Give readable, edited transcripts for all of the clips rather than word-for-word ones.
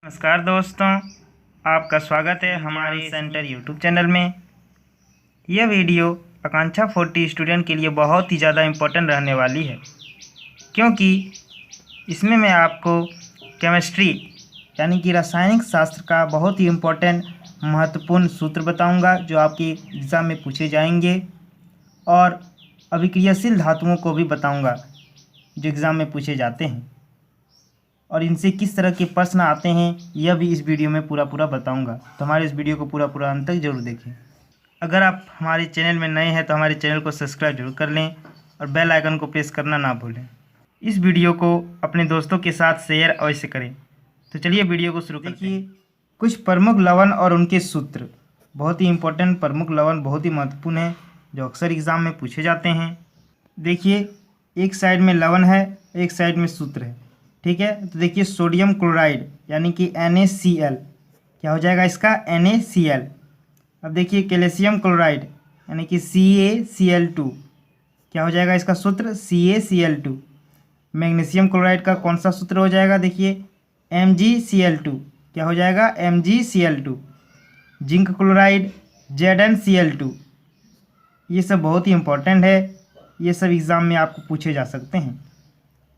नमस्कार दोस्तों, आपका स्वागत है हमारे सेंटर यूट्यूब चैनल में। यह वीडियो आकांक्षा 40 स्टूडेंट के लिए बहुत ही ज़्यादा इम्पोर्टेंट रहने वाली है, क्योंकि इसमें मैं आपको केमिस्ट्री यानी कि रासायनिक शास्त्र का बहुत ही इम्पोर्टेंट महत्वपूर्ण सूत्र बताऊंगा जो आपके एग्ज़ाम में पूछे जाएंगे, और अभिक्रियाशील धातुओं को भी बताऊंगा जो एग्ज़ाम में पूछे जाते हैं, और इनसे किस तरह के प्रश्न आते हैं यह भी इस वीडियो में पूरा बताऊंगा। तो हमारे इस वीडियो को पूरा अंत तक जरूर देखें। अगर आप हमारे चैनल में नए हैं तो हमारे चैनल को सब्सक्राइब जरूर कर लें और बेल आइकन को प्रेस करना ना भूलें। इस वीडियो को अपने दोस्तों के साथ शेयर अवश्य करें। तो चलिए वीडियो को शुरू करते हैं। कुछ प्रमुख लवण और उनके सूत्र, बहुत ही इंपॉर्टेंट प्रमुख लवण बहुत ही महत्वपूर्ण है जो अक्सर एग्ज़ाम में पूछे जाते हैं। देखिए, एक साइड में लवण है, एक साइड में सूत्र है, ठीक है। तो देखिए, सोडियम क्लोराइड यानी कि NaCl क्या हो जाएगा इसका, NaCl। अब देखिए, कैल्शियम क्लोराइड यानी कि CaCl2 क्या हो जाएगा इसका सूत्र, CaCl2। मैग्नीशियम क्लोराइड का कौन सा सूत्र हो जाएगा, देखिए MgCl2 क्या हो जाएगा, MgCl2। Zinc chloride ZnCl2। ये सब बहुत ही इंपॉर्टेंट है, ये सब एग्ज़ाम में आपको पूछे जा सकते हैं।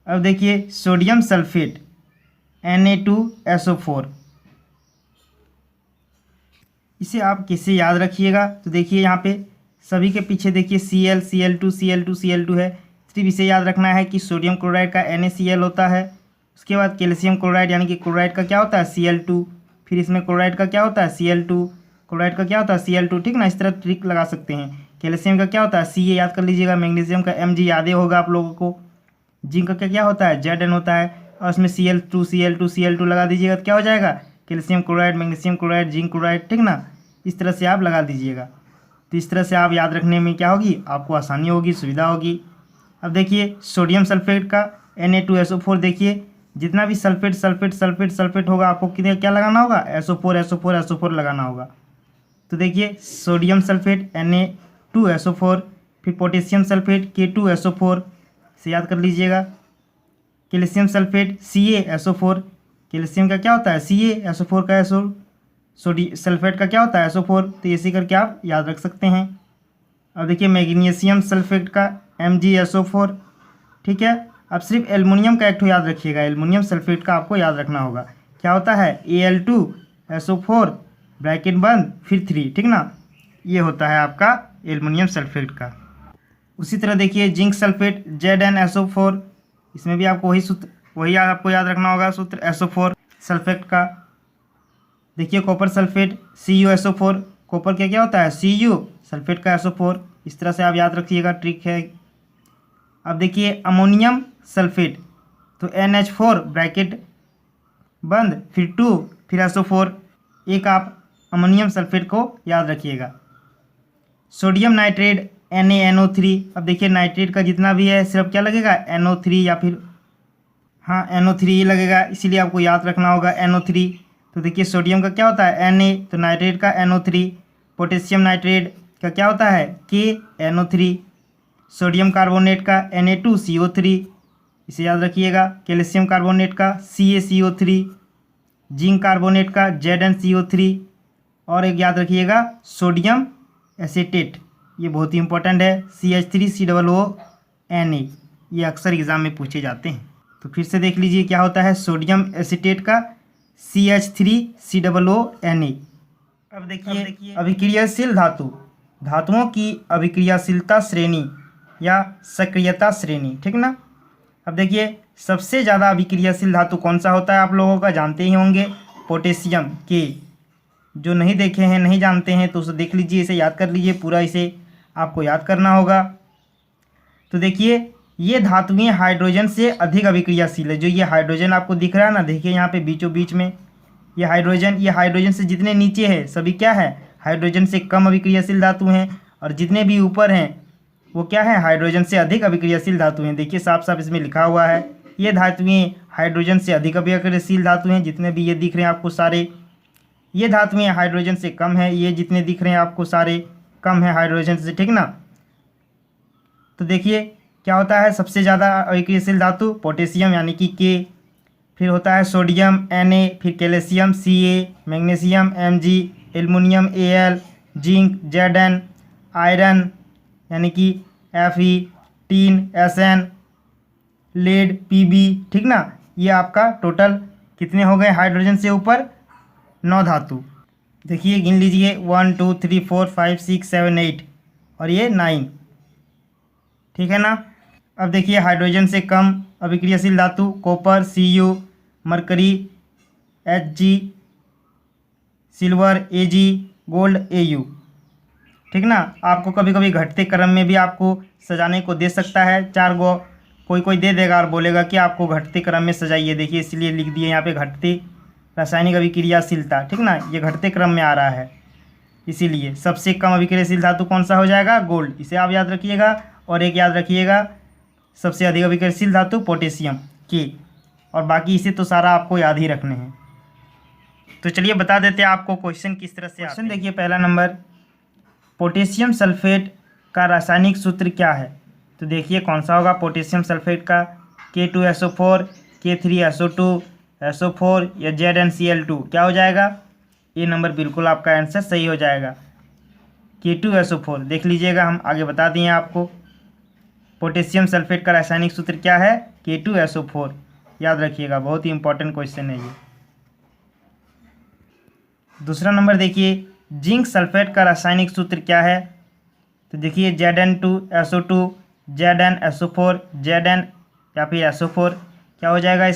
अब देखिए, सोडियम सल्फेट Na2SO4, इसे आप किससे याद रखिएगा। तो देखिए, यहाँ पे सभी के पीछे देखिए Cl Cl2 Cl2 Cl2 है, सिर्फ इसे याद रखना है कि सोडियम क्लोराइड का NaCl होता है। उसके बाद कैल्शियम क्लोराइड यानी कि क्लोराइड का क्या होता है, Cl2। फिर इसमें क्लोराइड का क्या होता है, Cl2। क्लोराइड का क्या होता है, Cl2, ठीक ना। इस तरह ट्रिक लगा सकते हैं। कैल्शियम का क्या होता है, Ca याद कर लीजिएगा। मैग्नीशियम का Mg याद ही होगा आप लोगों को। जिंक का क्या होता है, Zn होता है, और उसमें Cl2 लगा दीजिएगा तो क्या हो जाएगा, calcium chloride, magnesium chloride, zinc chloride, ठीक ना। इस तरह से आप लगा दीजिएगा। तो इस तरह से आप याद रखने में क्या होगी, आपको आसानी होगी, सुविधा होगी। अब देखिए, सोडियम सल्फेट का Na2SO4, देखिए जितना भी सल्फेट होगा आपको कितने क्या लगाना होगा, SO4 लगाना होगा। तो देखिए, सोडियम सल्फेट Na2SO4, फिर पोटेशियम सल्फेट K2SO4 से याद कर लीजिएगा। कैल्शियम सल्फेट CaSO4, कैल्शियम का क्या होता है, CaSO4 का सल्फेट का क्या होता है, SO4। तो ऐसे करके आप याद रख सकते हैं। अब देखिए, मैग्नीशियम सल्फेट का MgSO4, ठीक है। अब सिर्फ एल्युमिनियम का एक ठो याद रखिएगा, एल्युमिनियम सल्फेट का आपको याद रखना होगा, क्या होता है, Al2SO4 ब्रैकेट बंद फिर 3, ठीक ना। ये होता है आपका एल्युमिनियम सल्फेट का। उसी तरह देखिए, जिंक सल्फेट ZnSO4, इसमें भी आपको वही आपको याद रखना होगा सूत्र, SO4 सल्फेट का। देखिए, कॉपर सल्फेट CuSO4, कॉपर क्या होता है, Cu सल्फेट का SO4। इस तरह से आप याद रखिएगा, ट्रिक है। अब देखिए, अमोनियम सल्फेट, तो NH4 ब्रैकेट बंद फिर 2 फिर SO4, एक आप अमोनियम सल्फेट को याद रखिएगा। सोडियम नाइट्रेट NaNO3, अब देखिए नाइट्रेट का जितना भी है सिर्फ क्या लगेगा, NO3 या फिर हाँ NO3 ही लगेगा, इसीलिए आपको याद रखना होगा NO3। तो देखिए, सोडियम का क्या होता है Na, तो नाइट्रेट का NO3। पोटेशियम नाइट्रेट का क्या होता है KNO3। सोडियम कार्बोनेट का Na2CO3, इसे याद रखिएगा। कैल्शियम कार्बोनेट का CaCO3, जिंक कार्बोनेट का ZnCO3, और एक याद रखिएगा सोडियम एसीटेट, ये बहुत ही इंपॉर्टेंट है, CH3COONA, ये अक्सर एग्ज़ाम में पूछे जाते हैं। तो फिर से देख लीजिए, क्या होता है सोडियम एसीटेट का CH3COONA। अब देखिए, अभिक्रियाशील धातुओं की अभिक्रियाशीलता श्रेणी या सक्रियता श्रेणी, ठीक ना। अब देखिए, सबसे ज़्यादा अभिक्रियाशील धातु कौन सा होता है आप लोगों का जानते ही होंगे, पोटेशियम के। जो नहीं देखे हैं, नहीं जानते हैं, तो उसे देख लीजिए, इसे याद कर लीजिए, पूरा इसे आपको याद करना होगा। तो देखिए, ये धातुएं हाइड्रोजन से अधिक अभिक्रियाशील है। जो ये हाइड्रोजन आपको दिख रहा है ना, देखिए यहाँ पे बीचों बीच में ये हाइड्रोजन से जितने नीचे है सभी क्या है, हाइड्रोजन से कम अभिक्रियाशील धातु हैं, और जितने भी ऊपर हैं वो क्या है, हाइड्रोजन से अधिक अभिक्रियाशील धातु हैं। देखिए, साफ साफ इसमें लिखा हुआ है, ये धातुएं हाइड्रोजन से अधिक अभिक्रियाशील धातु हैं। जितने भी ये दिख रहे हैं आपको सारे, ये धातुएं हाइड्रोजन से कम है, ये जितने दिख रहे हैं आपको सारे कम है हाइड्रोजन से, ठीक ना। तो देखिए क्या होता है, सबसे ज़्यादा अभिक्रियाशील धातु पोटेशियम यानी कि K। फिर होता है सोडियम Na, फिर calcium Ca, magnesium Mg, aluminium Al, zinc Zn, iron यानी कि Fe, tin Sn, lead Pb, ठीक ना। ये आपका टोटल कितने हो गए हाइड्रोजन से ऊपर 9 धातु। देखिए गिन लीजिए 1 2 3 4 5 6 7 8 और ये 9, ठीक है ना। अब देखिए हाइड्रोजन से कम अभिक्रियाशील धातु copper Cu, mercury Hg, silver Ag, gold Au, ठीक ना। आपको कभी कभी घटते क्रम में भी आपको सजाने को दे सकता है, 4 गो कोई दे देगा और बोलेगा कि आपको घटते क्रम में सजाइए। देखिए इसलिए लिख दिए यहाँ पे घटते रासायनिक अभिक्रियाशीलता, ठीक ना, ये घटते क्रम में आ रहा है। इसीलिए सबसे कम अभिक्रियाशील धातु कौन सा हो जाएगा, गोल्ड, इसे आप याद रखिएगा। और एक याद रखिएगा सबसे अधिक अभिक्रियाशील धातु पोटेशियम के, और बाकी इसे तो सारा आपको याद ही रखने हैं। तो चलिए बता देते हैं आपको क्वेश्चन किस तरह से। क्वेश्चन देखिए पहला नंबर, पोटेशियम सल्फेट का रासायनिक सूत्र क्या है। तो देखिए कौन सा होगा पोटेशियम सल्फेट का, K2SO4, K3SO2, SO4 या ZnCl2, क्या हो जाएगा। ये नंबर बिल्कुल आपका आंसर सही हो जाएगा, K2SO4। देख लीजिएगा हम आगे बता दिए आपको पोटेशियम सल्फेट का रासायनिक सूत्र क्या है, K2SO4, याद रखिएगा, बहुत ही इंपॉर्टेंट क्वेश्चन है ये। दूसरा नंबर देखिए, जिंक सल्फेट का रासायनिक सूत्र क्या है। तो देखिए Zn2SO2, ZnSO4, Zn या फिर SO4, क्या हो जाएगा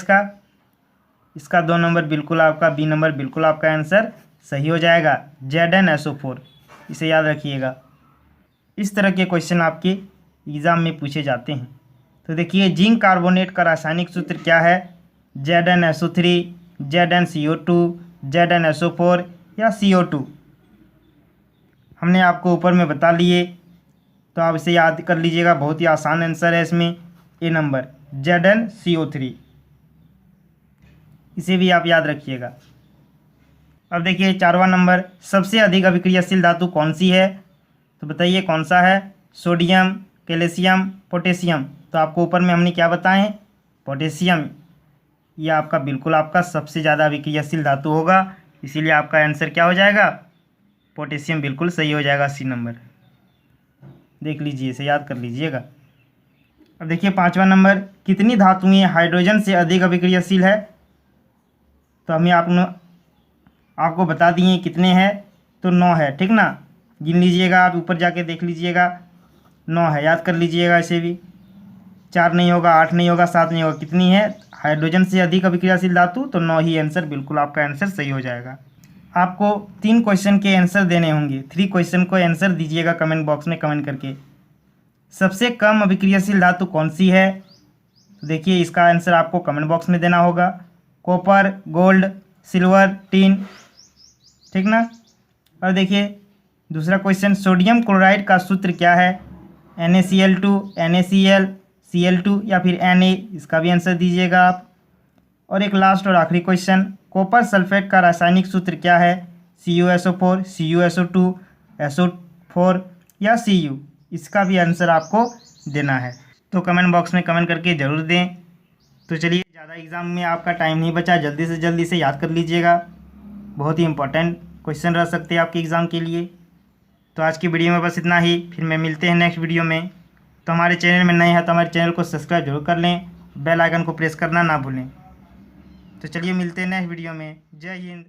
इसका 2 नंबर बिल्कुल आपका, बी नंबर बिल्कुल आपका आंसर सही हो जाएगा, ZnSO4, इसे याद रखिएगा। इस तरह के क्वेश्चन आपके एग्ज़ाम में पूछे जाते हैं। तो देखिए जिंक कार्बोनेट का रासायनिक सूत्र क्या है, ZnSO3, ZnCO2, ZnSO4 या CO2, हमने आपको ऊपर में बता लिए, तो आप इसे याद कर लीजिएगा, बहुत ही आसान आंसर है इसमें, ए नंबर ZnCO3, इसे भी आप याद रखिएगा। अब देखिए 4वां नंबर, सबसे अधिक अभिक्रियाशील धातु कौन सी है। तो बताइए कौन सा है, सोडियम, कैल्शियम, पोटेशियम। तो आपको ऊपर में हमने क्या बताएं, पोटेशियम, ये आपका बिल्कुल आपका सबसे ज़्यादा अभिक्रियाशील धातु होगा, इसीलिए आपका आंसर क्या हो जाएगा, पोटेशियम बिल्कुल सही हो जाएगा, सी नंबर। देख लीजिए, इसे याद कर लीजिएगा। अब देखिए 5वां नंबर, कितनी धातुएं हाइड्रोजन से अधिक अभिक्रियाशील है। तो हमें आपको बता दिए कितने हैं, तो 9 है, ठीक ना। गिन लीजिएगा, आप ऊपर जाके देख लीजिएगा, 9 है, याद कर लीजिएगा। इसे भी 4 नहीं होगा, 8 नहीं होगा, 7 नहीं होगा, कितनी है हाइड्रोजन से अधिक अभिक्रियाशील धातु, तो 9 ही आंसर, बिल्कुल आपका आंसर सही हो जाएगा। आपको 3 क्वेश्चन के आंसर देने होंगे, 3 क्वेश्चन को आंसर दीजिएगा कमेंट बॉक्स में कमेंट करके। सबसे कम अभिक्रियाशील धातु कौन सी है। तो देखिए इसका आंसर आपको कमेंट बॉक्स में देना होगा, कॉपर, गोल्ड, सिल्वर, टीन, ठीक ना। और देखिए दूसरा क्वेश्चन, सोडियम क्लोराइड का सूत्र क्या है, NaCl2, NaCl, Cl2 या फिर Na, इसका भी आंसर दीजिएगा आप। और एक लास्ट और आखिरी क्वेश्चन, कॉपर सल्फेट का रासायनिक सूत्र क्या है, CuSO4, CuSO2, SO4 या Cu, इसका भी आंसर आपको देना है। तो कमेंट बॉक्स में कमेंट करके ज़रूर दें। तो चलिए, ज़्यादा एग्ज़ाम में आपका टाइम नहीं बचा, जल्दी से जल्दी से याद कर लीजिएगा, बहुत ही इंपॉर्टेंट क्वेश्चन रह सकते हैं आपके एग्ज़ाम के लिए। तो आज की वीडियो में बस इतना ही, फिर मैं मिलते हैं नेक्स्ट वीडियो में। तो हमारे चैनल में नए हैं तो हमारे चैनल को सब्सक्राइब जरूर कर लें, बेल आइकन को प्रेस करना ना भूलें। तो चलिए मिलते हैं नेक्स्ट वीडियो में। जय हिंद।